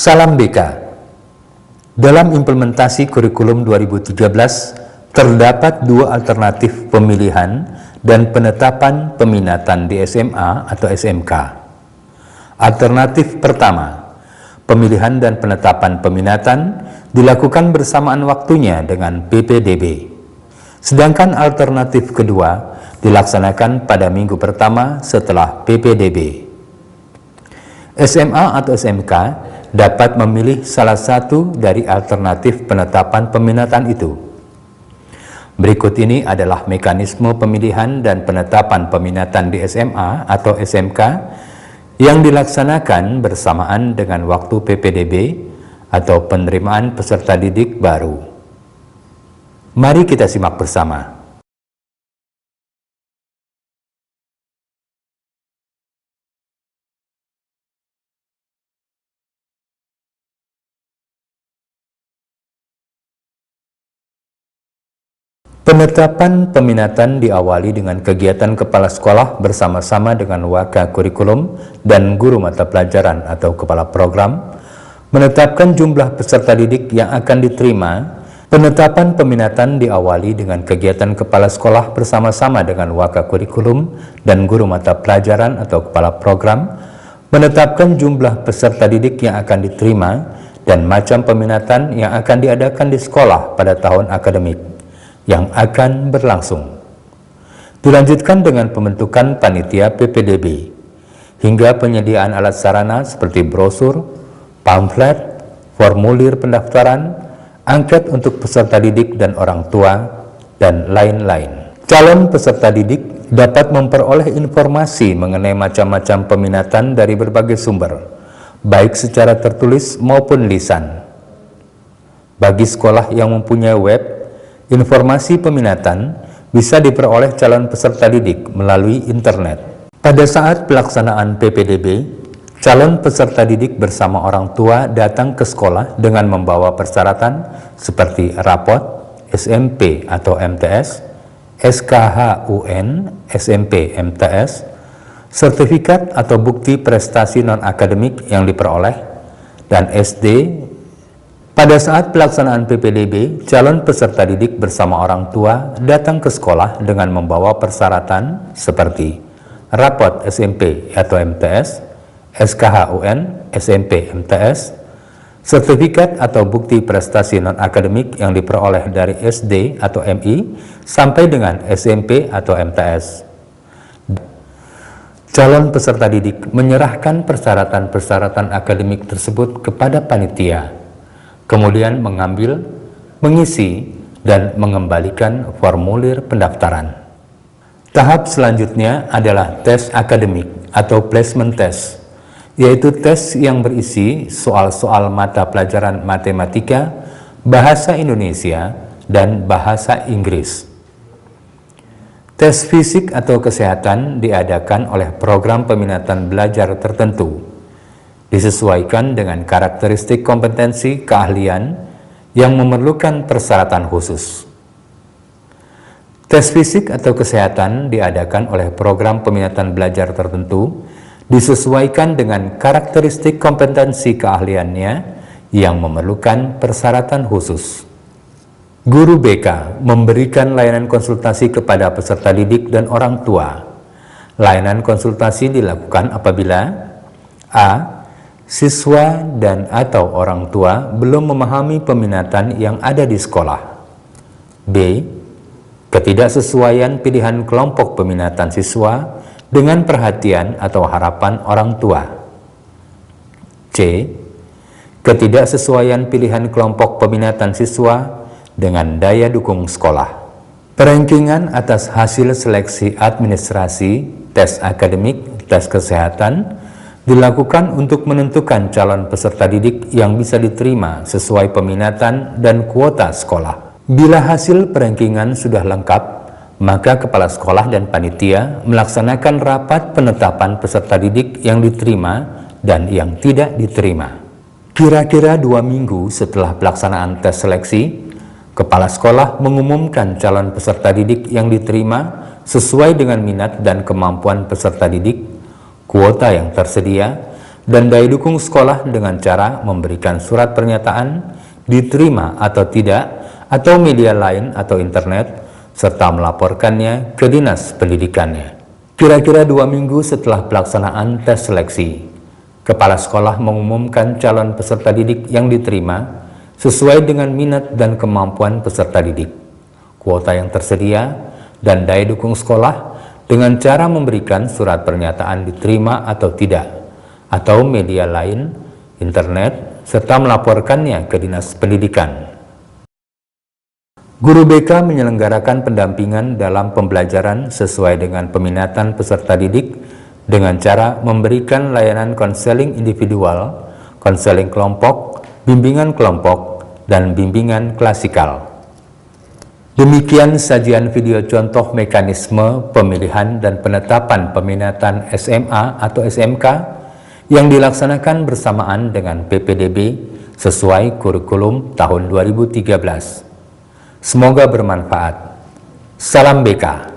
Salam BK. Dalam implementasi kurikulum 2013, terdapat dua alternatif pemilihan dan penetapan peminatan di SMA atau SMK. Alternatif pertama, pemilihan dan penetapan peminatan dilakukan bersamaan waktunya dengan PPDB. Sedangkan alternatif kedua dilaksanakan pada minggu pertama setelah PPDB. SMA atau SMK dapat memilih salah satu dari alternatif penetapan peminatan itu. Berikut ini adalah mekanisme pemilihan dan penetapan peminatan di SMA atau SMK yang dilaksanakan bersamaan dengan waktu PPDB atau penerimaan peserta didik baru. Mari kita simak bersama. Penetapan peminatan diawali dengan kegiatan kepala sekolah bersama-sama dengan waka kurikulum dan guru mata pelajaran atau kepala program, menetapkan jumlah peserta didik yang akan diterima. Penetapan peminatan diawali dengan kegiatan kepala sekolah bersama-sama dengan waka kurikulum dan guru mata pelajaran atau kepala program, menetapkan jumlah peserta didik yang akan diterima dan macam peminatan yang akan diadakan di sekolah pada tahun akademik yang akan berlangsung. Dilanjutkan dengan pembentukan panitia PPDB, hingga penyediaan alat sarana seperti brosur, pamflet, formulir pendaftaran, angket untuk peserta didik dan orang tua, dan lain-lain. Calon peserta didik dapat memperoleh informasi mengenai macam-macam peminatan dari berbagai sumber, baik secara tertulis maupun lisan. Bagi sekolah yang mempunyai web, informasi peminatan bisa diperoleh calon peserta didik melalui internet. Pada saat pelaksanaan PPDB, calon peserta didik bersama orang tua datang ke sekolah dengan membawa persyaratan seperti rapot, SMP atau MTS, SKHUN, SMP MTS, sertifikat atau bukti prestasi non-akademik yang diperoleh, dan SD. Pada saat pelaksanaan PPDB, calon peserta didik bersama orang tua datang ke sekolah dengan membawa persyaratan seperti rapot SMP atau MTS, SKHUN, SMP MTS, sertifikat atau bukti prestasi non-akademik yang diperoleh dari SD atau MI sampai dengan SMP atau MTS. Calon peserta didik menyerahkan persyaratan-persyaratan akademik tersebut kepada panitia, kemudian mengambil, mengisi, dan mengembalikan formulir pendaftaran. Tahap selanjutnya adalah tes akademik atau placement test, yaitu tes yang berisi soal-soal mata pelajaran matematika, bahasa Indonesia, dan bahasa Inggris. Tes fisik atau kesehatan diadakan oleh program peminatan belajar tertentu, disesuaikan dengan karakteristik kompetensi keahlian yang memerlukan persyaratan khusus. Tes fisik atau kesehatan diadakan oleh program peminatan belajar tertentu, disesuaikan dengan karakteristik kompetensi keahliannya yang memerlukan persyaratan khusus. Guru BK memberikan layanan konsultasi kepada peserta didik dan orang tua. Layanan konsultasi dilakukan apabila a. Siswa dan atau orang tua belum memahami peminatan yang ada di sekolah. B. Ketidaksesuaian pilihan kelompok peminatan siswa dengan perhatian atau harapan orang tua. C. Ketidaksesuaian pilihan kelompok peminatan siswa dengan daya dukung sekolah. Perankingan atas hasil seleksi administrasi, tes akademik, tes kesehatan dilakukan untuk menentukan calon peserta didik yang bisa diterima sesuai peminatan dan kuota sekolah. Bila hasil perankingan sudah lengkap, maka kepala sekolah dan panitia melaksanakan rapat penetapan peserta didik yang diterima dan yang tidak diterima. Kira-kira 2 minggu setelah pelaksanaan tes seleksi, kepala sekolah mengumumkan calon peserta didik yang diterima sesuai dengan minat dan kemampuan peserta didik, kuota yang tersedia, dan daya dukung sekolah dengan cara memberikan surat pernyataan diterima atau tidak, atau media lain atau internet, serta melaporkannya ke dinas pendidikannya. Kira-kira 2 minggu setelah pelaksanaan tes seleksi, kepala sekolah mengumumkan calon peserta didik yang diterima sesuai dengan minat dan kemampuan peserta didik, kuota yang tersedia, dan daya dukung sekolah dengan cara memberikan surat pernyataan diterima atau tidak, atau media lain, internet, serta melaporkannya ke dinas pendidikan. Guru BK menyelenggarakan pendampingan dalam pembelajaran sesuai dengan peminatan peserta didik dengan cara memberikan layanan konseling individual, konseling kelompok, bimbingan kelompok, dan bimbingan klasikal. Demikian sajian video contoh mekanisme pemilihan dan penetapan peminatan SMA atau SMK yang dilaksanakan bersamaan dengan PPDB sesuai kurikulum tahun 2013. Semoga bermanfaat. Salam BK.